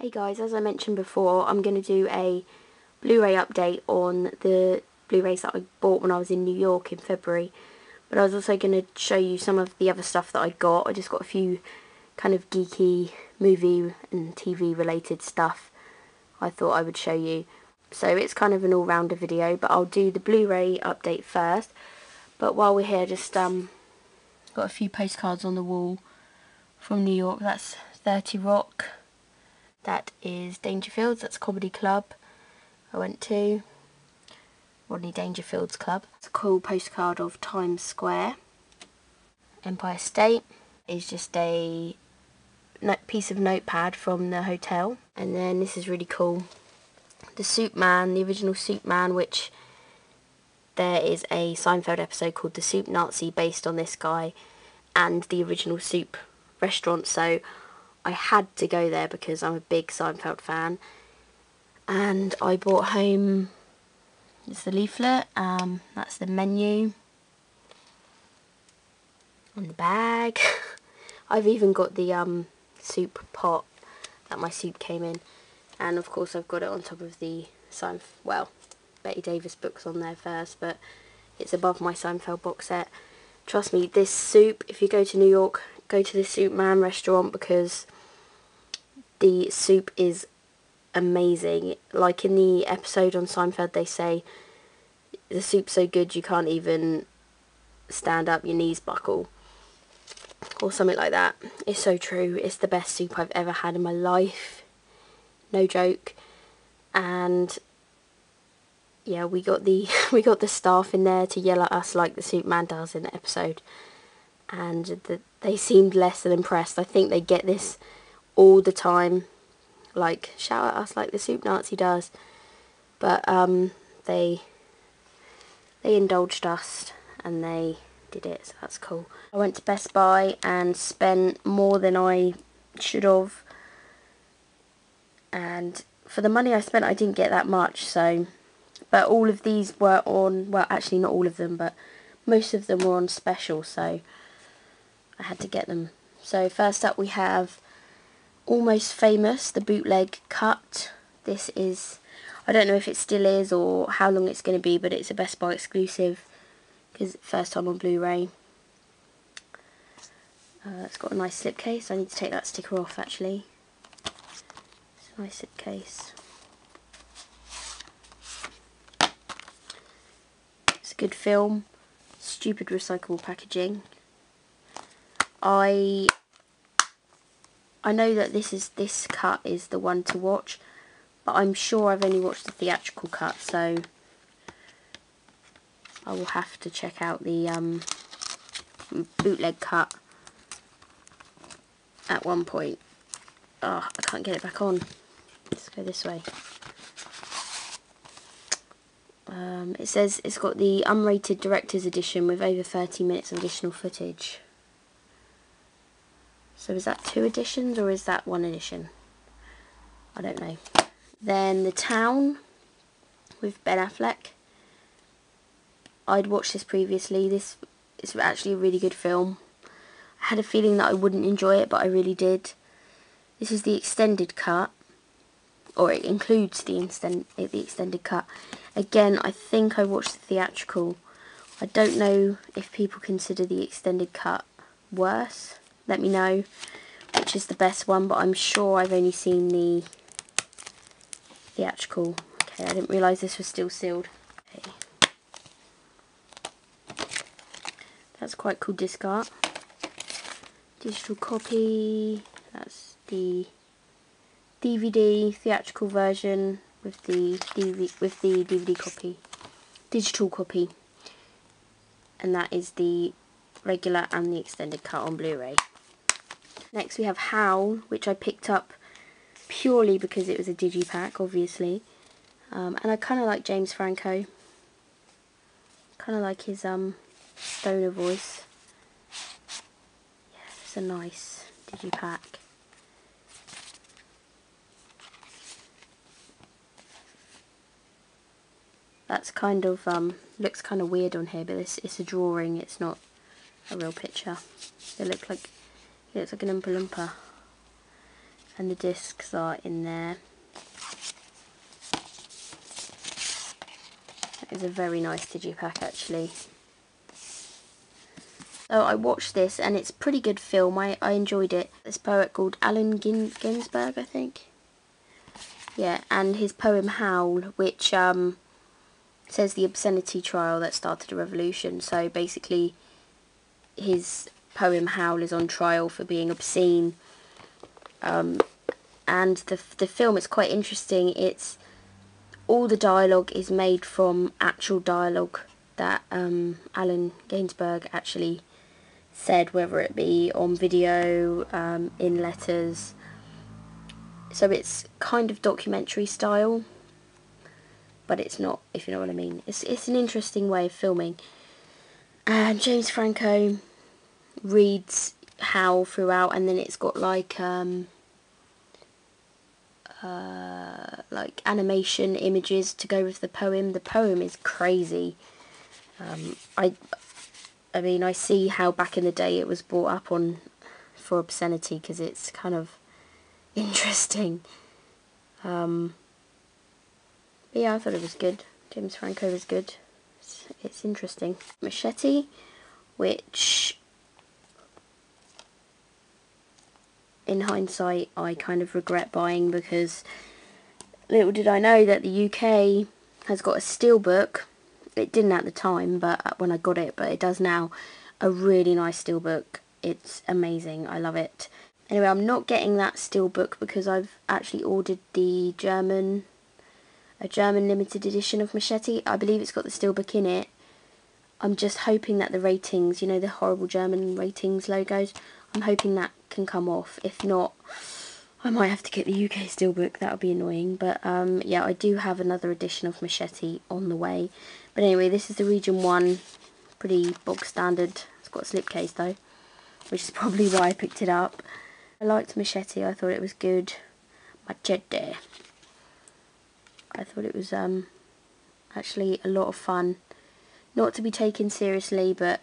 Hey guys, as I mentioned before, I'm going to do a Blu-ray update on the Blu-rays that I bought when I was in New York in February. But I was also going to show you some of the other stuff that I got. I just got a few kind of geeky movie and TV related stuff I thought I would show you. So it's kind of an all-rounder video, but I'll do the Blu-ray update first. But while we're here, just got a few postcards on the wall from New York. That's 30 Rock. That is Dangerfield's, that's a comedy club I went to. Rodney Dangerfield's club. It's a cool postcard of Times Square. Empire State is just a piece of notepad from the hotel. And then this is really cool. The Soup Man, the original Soup Man, which there is a Seinfeld episode called The Soup Nazi based on this guy and the original soup restaurant. So I had to go there because I'm a big Seinfeld fan. And I brought home, it's the leaflet, that's the menu and the bag. I've even got the soup pot that my soup came in. And of course I've got it on top of the Betty Davis books on there first, but it's above my Seinfeld box set. Trust me, this soup, if you go to New York, go to the Soup Man restaurant because the soup is amazing. Like in the episode on Seinfeld, they say the soup's so good you can't even stand up, your knees buckle, or something like that. It's so true. It's the best soup I've ever had in my life, no joke. And yeah, we got the staff in there to yell at us like the Soup Man does in the episode, and they seemed less than impressed. I think they get this all the time, like shout at us like the Soup Nazi does, but they indulged us and they did it, so that's cool. I went to Best Buy and spent more than I should have, and for the money I spent I didn't get that much. So, but all of these were on, well actually not all of them, but most of them were on special, so I had to get them. So first up we have Almost Famous, the bootleg cut. This is, I don't know if it still is or how long it's going to be, but it's a Best Buy exclusive because first time on Blu-ray. It's got a nice slipcase. I need to take that sticker off actually. It's a nice slipcase. It's a good film. Stupid recyclable packaging. I know that this cut is the one to watch, but I'm sure I've only watched the theatrical cut, so I will have to check out the bootleg cut at one point. Oh, I can't get it back on. Let's go this way. It says it's got the unrated director's edition with over 30 minutes of additional footage. So is that 2 editions or is that 1 edition? I don't know. Then The Town with Ben Affleck. I'd watched this previously. This is actually a really good film. I had a feeling that I wouldn't enjoy it, but I really did. This is the extended cut, or it includes the extended cut. Again, I think I watched the theatrical. I don't know if people consider the extended cut worse. Let me know which is the best one, but I'm sure I've only seen the theatrical. Okay, I didn't realise this was still sealed. Okay. That's quite cool disc art. Digital copy. That's the DVD theatrical version with the DVD copy, digital copy, and that is the regular and the extended cut on Blu-ray. Next we have Howl, which I picked up purely because it was a Digi-pak, obviously, and I kind of like James Franco. Kind of like his stoner voice. Yeah, it's a nice Digi-pak. That's kind of looks kind of weird on here, but it's a drawing. It's not a real picture. It looks like an Oompa Loompa. and the discs are in there. That is a very nice Digi-pak actually. So I watched this and it's a pretty good film. I enjoyed it. This poet called Allen Ginsberg, I think. Yeah, and his poem Howl, which says the obscenity trial that started a revolution. So basically his poem Howl is on trial for being obscene. And the film is quite interesting. It's all the dialogue is made from actual dialogue that Allen Ginsberg actually said, whether it be on video, in letters. So it's kind of documentary style, but it's not, if you know what I mean. It's an interesting way of filming. And James Franco reads Howl throughout, and then it's got like animation images to go with the poem. The poem is crazy. I mean, I see how back in the day it was brought up on for obscenity, because it's kind of interesting. But yeah, I thought it was good. James Franco was good. It's interesting. Machete, which in hindsight I kind of regret buying, because little did I know that the UK has got a steelbook. It didn't at the time, but when I got it, but it does now. A really nice steelbook. It's amazing. I love it. Anyway, I'm not getting that steelbook because I've actually ordered a German limited edition of Machete. I believe it's got the steelbook in it. I'm just hoping that the ratings, you know, the horrible German ratings logos, I'm hoping that can come off. If not, I might have to get the UK steelbook. That would be annoying. But yeah, I do have another edition of Machete on the way. But anyway, this is the Region 1, pretty bog standard. It's got a slipcase though, which is probably why I picked it up. I liked Machete. I thought it was good. Machete. I thought it was actually a lot of fun. Not to be taken seriously, but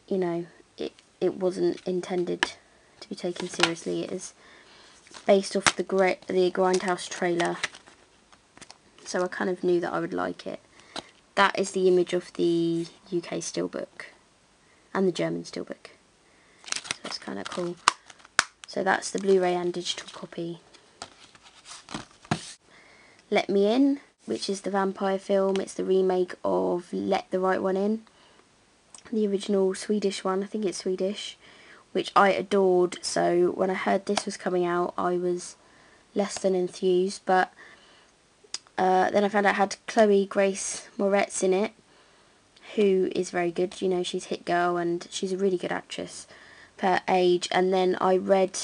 you know, it wasn't intended to be taken seriously. It is based off the Grindhouse trailer, so I kind of knew that I would like it. That is the image of the UK steelbook and the German steelbook, so it's kind of cool. So that's the Blu-ray and digital copy. Let Me In, which is the vampire film. It's the remake of Let the Right One In, the original Swedish one. I think it's Swedish, which I adored. So when I heard this was coming out, I was less than enthused. But then I found out it had Chloe Grace Moretz in it, who is very good. You know, she's Hit Girl and she's a really good actress for her age. And then I read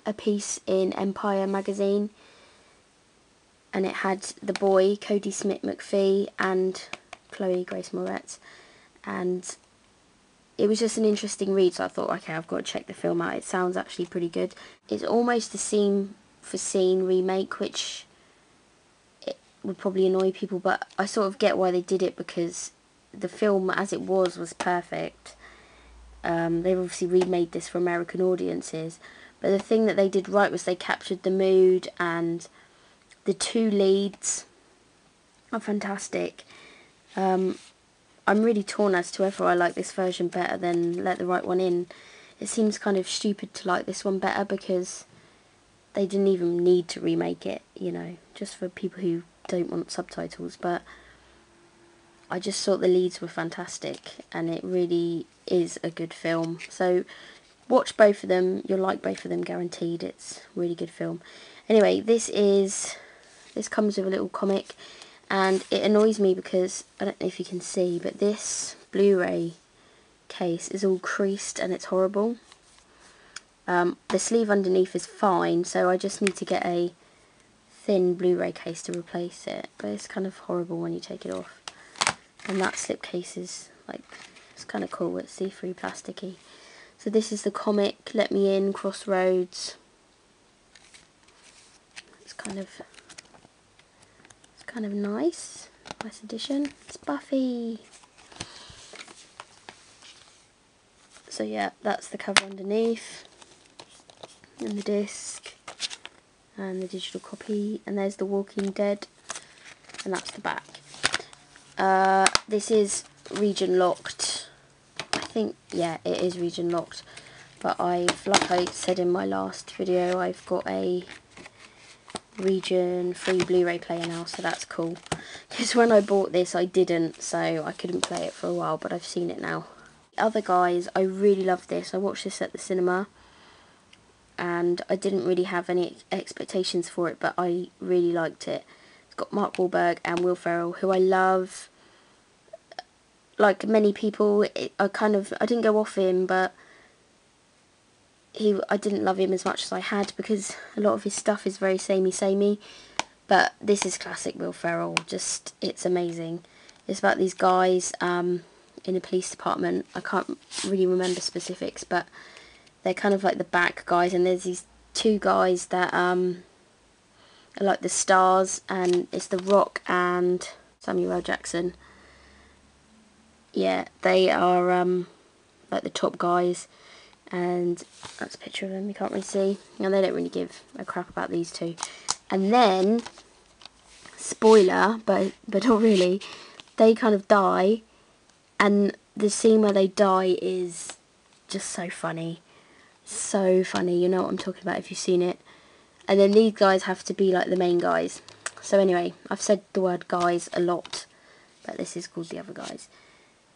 a piece in Empire magazine, and it had the boy, Cody Smith McPhee, and Chloe Grace Moretz. And it was just an interesting read, so I thought, okay, I've got to check the film out. It sounds actually pretty good. It's almost a scene for scene remake, which it would probably annoy people, but I sort of get why they did it, because the film as it was perfect. They've obviously remade this for American audiences, but the thing that they did right was they captured the mood, and the two leads are fantastic. I'm really torn as to whether I like this version better than Let the Right One In. It seems kind of stupid to like this one better, because they didn't even need to remake it, you know, just for people who don't want subtitles. But I just thought the leads were fantastic, and it really is a good film. So watch both of them. You'll like both of them, guaranteed. It's a really good film. Anyway, this comes with a little comic, and it annoys me because, I don't know if you can see, but this Blu-ray case is all creased and it's horrible. The sleeve underneath is fine, so I just need to get a thin Blu-ray case to replace it, but it's kind of horrible when you take it off. And that slipcase is like, it's kind of cool, it's see-through plasticky. So this is the comic, Let Me In, Crossroads. It's kind of nice edition. It's Buffy. So yeah, that's the cover underneath. and the disc, and the digital copy, and there's The Walking Dead, and that's the back. This is region locked. I think, yeah, it is region locked. But like I said in my last video, I've got a region free Blu-ray player now, so that's cool. Because when I bought this, I didn't, so I couldn't play it for a while, but I've seen it now. The other guys, I really love this. I watched this at the cinema, and I didn't really have any expectations for it, but I really liked it. It's got Mark Wahlberg and Will Ferrell, who I love. Like many people, I didn't go off him, but I didn't love him as much as I had, because a lot of his stuff is very samey. But this is classic Will Ferrell. Just, it's amazing. It's about these guys in a police department. I can't really remember specifics, but they're kind of like the back guys, and there's these two guys that are like the stars, and it's The Rock and Samuel L. Jackson. Yeah, they are like the top guys, and that's a picture of them. You can't really see. And they don't really give a crap about these two. And then, spoiler, but not really, they kind of die, and the scene where they die is just so funny. So funny, you know what I'm talking about if you've seen it. And then these guys have to be like the main guys. So anyway, I've said the word guys a lot, but this is called The Other Guys.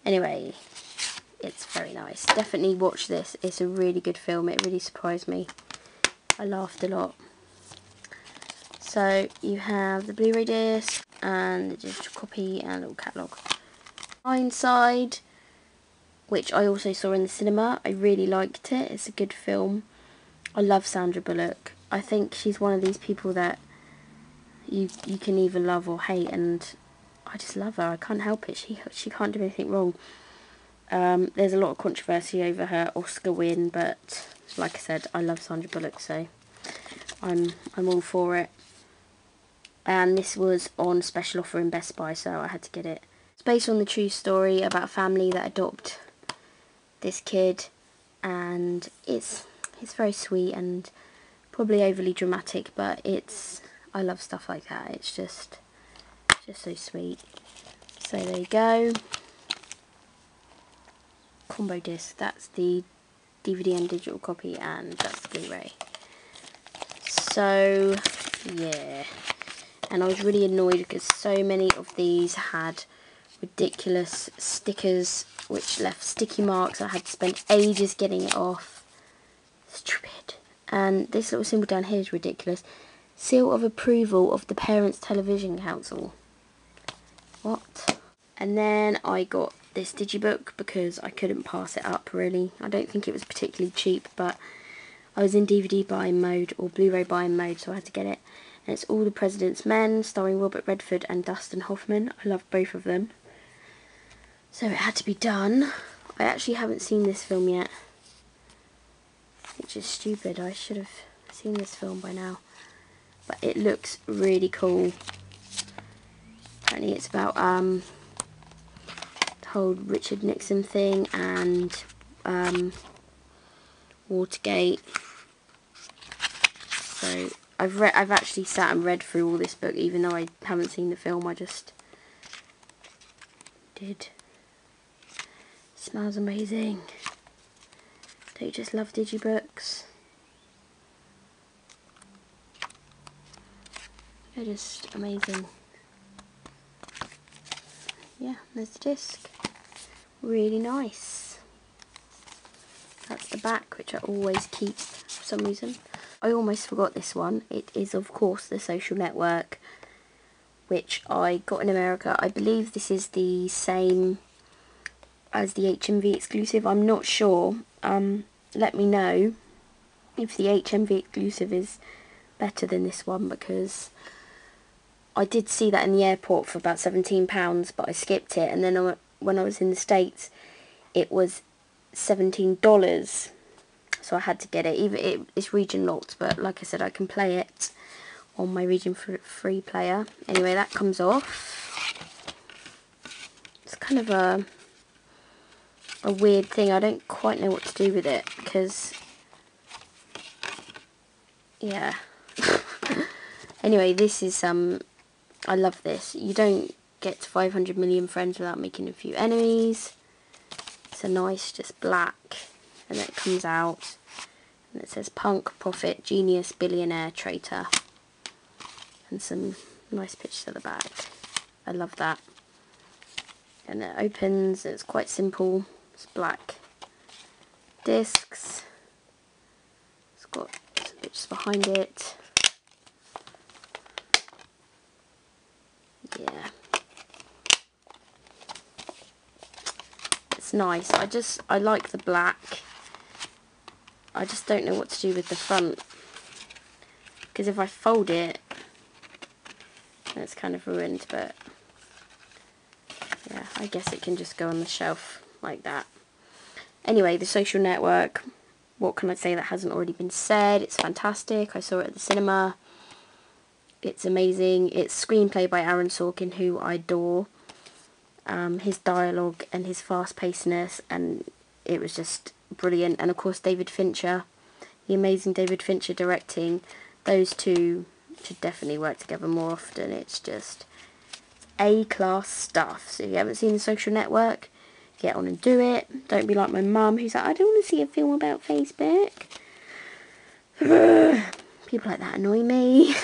Anyway, it's very nice. Definitely watch this. It's a really good film. It really surprised me. I laughed a lot. So you have the Blu-ray disc and the digital copy and a little catalogue. Inside, which I also saw in the cinema. I really liked it. It's a good film. I love Sandra Bullock. I think she's one of these people that you can either love or hate, and I just love her. I can't help it. She can't do anything wrong. There's a lot of controversy over her Oscar win, but like I said, I love Sandra Bullock, so I'm all for it. And this was on special offer in Best Buy, so I had to get it. It's based on the true story about a family that adopt this kid, and it's very sweet and probably overly dramatic, but I love stuff like that. It's just so sweet. So there you go. Combo disc. That's the DVDeMm digital copy, and that's the Blu-ray. So yeah, and I was really annoyed because so many of these had ridiculous stickers which left sticky marks. I had to spend ages getting it off. Stupid. And this little symbol down here is ridiculous. Seal of approval of the Parents Television Council. What? And then I got this Digi-Book because I couldn't pass it up, really. I don't think it was particularly cheap, but I was in DVD buying mode, or Blu-ray buying mode, so I had to get it. And it's All the President's Men, starring Robert Redford and Dustin Hoffman. I love both of them. So it had to be done. I actually haven't seen this film yet, which is stupid. I should have seen this film by now. But it looks really cool. Apparently it's about the whole Richard Nixon thing and Watergate. So I've actually sat and read through all this book, even though I haven't seen the film. I just did. Smells amazing. Don't you just love Digi-Books? They're just amazing. Yeah, there's the disc. Really nice. That's the back, which I always keep for some reason. I almost forgot this one. It is, of course, The Social Network, which I got in America. I believe this is the same as the HMV exclusive. I'm not sure. Let me know if the HMV exclusive is better than this one, because I did see that in the airport for about £17, but I skipped it, and then when I was in the States it was $17, so I had to get it. It's region locked, but like I said, I can play it on my region free player. Anyway, that comes off. It's kind of a weird thing. I don't quite know what to do with it, because yeah. Anyway, this is I love this. You don't get to 500 million friends without making a few enemies. It's a nice, just black, and then it comes out, and it says punk, prophet, genius, billionaire, traitor, and some nice pictures at the back. I love that. And it opens, it's quite simple, it's black discs, it's got some pictures behind it. Yeah, it's nice. I like the black. I just don't know what to do with the front, because if I fold it, then it's kind of ruined, but yeah, I guess it can just go on the shelf like that. Anyway, The Social Network, what can I say that hasn't already been said? It's fantastic. I saw it at the cinema. It's amazing. It's screenplay by Aaron Sorkin, who I adore. His dialogue and his fast-pacedness, and it was just brilliant. And of course David Fincher, the amazing David Fincher directing. Those two should definitely work together more often. It's just A-class stuff. So if you haven't seen The Social Network, get on and do it. Don't be like my mum, who's like, I don't want to see a film about Facebook. People like that annoy me.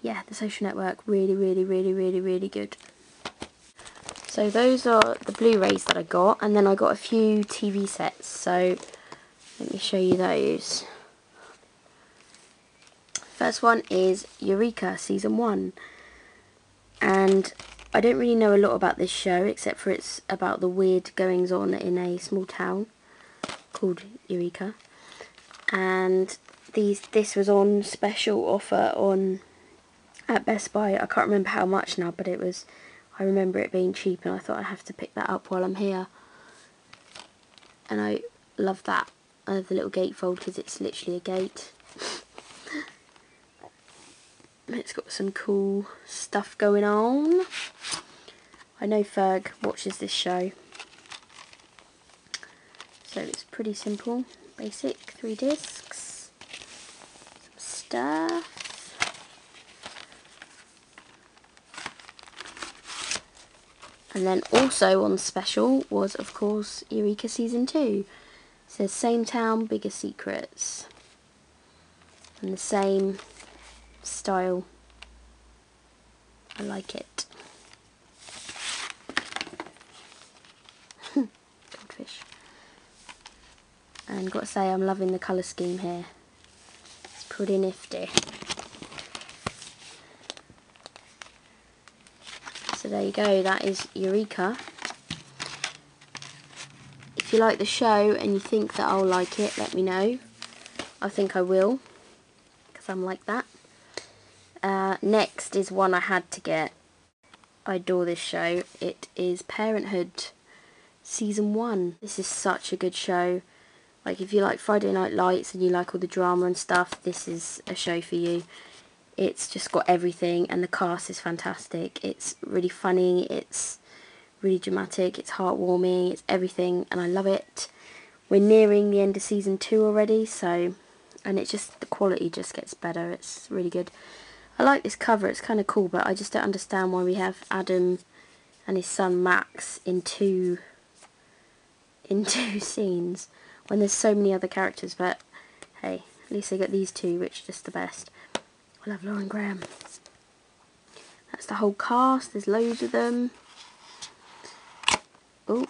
Yeah, The Social Network, really, really, really, really, really good. So those are the Blu-rays that I got, and then I got a few TV sets, so let me show you those. First one is Eureka Season 1, and I don't really know a lot about this show, except for it's about the weird goings on in a small town called Eureka, and this was on special offer at Best Buy. I can't remember how much now, but I remember it being cheap, and I thought I'd have to pick that up while I'm here. And I love that. I love the little gatefold because it's literally a gate. It's got some cool stuff going on. I know Ferg watches this show. So it's pretty simple, basic, 3 discs, some stuff. And then also on special was, of course, Eureka Season 2. It says same town, bigger secrets. And the same style. I like it. Goldfish. And got to say, I'm loving the colour scheme here. It's pretty nifty. So there you go, that is Eureka. If you like the show and you think that I'll like it, let me know. I think I will, because I'm like that. Next is one I had to get. I adore this show. It is Parenthood Season 1. This is such a good show. Like, if you like Friday Night Lights and you like all the drama and stuff, this is a show for you. It's just got everything, and the cast is fantastic. It's really funny, it's really dramatic, it's heartwarming, it's everything, and I love it. We're nearing the end of Season 2 already, so, and it's just, the quality just gets better. It's really good. I like this cover, it's kind of cool, but I just don't understand why we have Adam and his son Max in two scenes when there's so many other characters, but hey, at least they got these two, which are just the best. I love Lauren Graham. That's the whole cast. There's loads of them. Oh,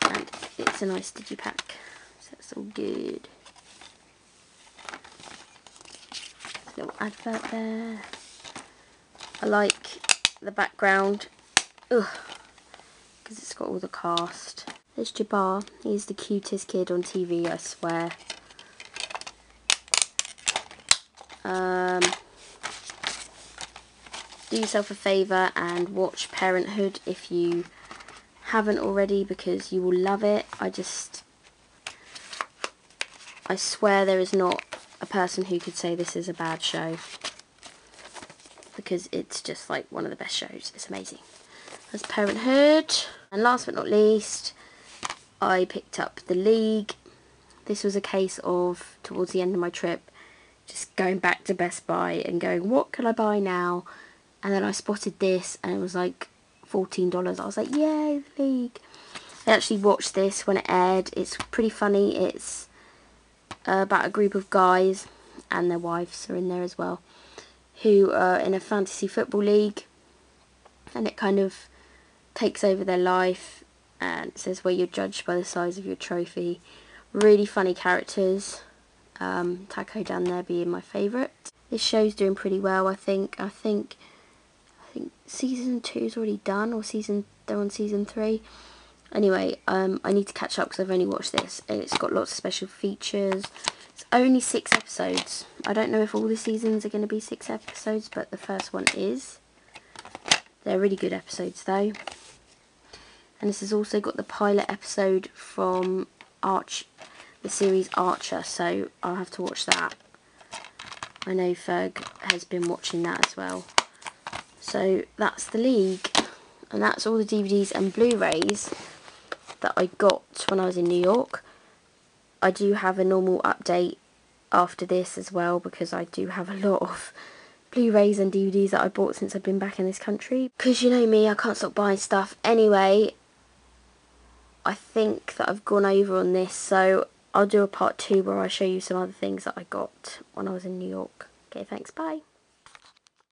and it's a nice Digi-pak, so that's all good. There's a little advert there. I like the background, because it's got all the cast. There's Jabbar. He's the cutest kid on TV, I swear. Do yourself a favour and watch Parenthood if you haven't already, because you will love it. I swear there is not a person who could say this is a bad show, because it's just like one of the best shows. It's amazing. That's Parenthood. And last but not least, I picked up The League, this was a case of, towards the end of my trip, just going back to Best Buy and going, what can I buy now? And then I spotted this and it was like $14. I was like, yay, the League. I actually watched this when it aired. It's pretty funny. It's about a group of guys, and their wives are in there as well, who are in a fantasy football league, and it kind of takes over their life, and it says where you're judged by the size of your trophy. Really funny characters. Taco down there being my favourite. This show's doing pretty well, I think. I think season 2's already done, or they're on season 3. Anyway, I need to catch up because I've only watched this, and it's got lots of special features. It's only 6 episodes. I don't know if all the seasons are going to be 6 episodes, but the first one is. They're really good episodes though. And this has also got the pilot episode from the series Archer, so I'll have to watch that. I know Ferg has been watching that as well. So that's the League, and that's all the DVDs and Blu-rays that I got when I was in New York. I do have a normal update after this as well, because I do have a lot of Blu-rays and DVDs that I bought since I've been back in this country. Because you know me, I can't stop buying stuff. Anyway, I think that I've gone over on this, so I'll do a part 2 where I show you some other things that I got when I was in New York. Okay, thanks, bye.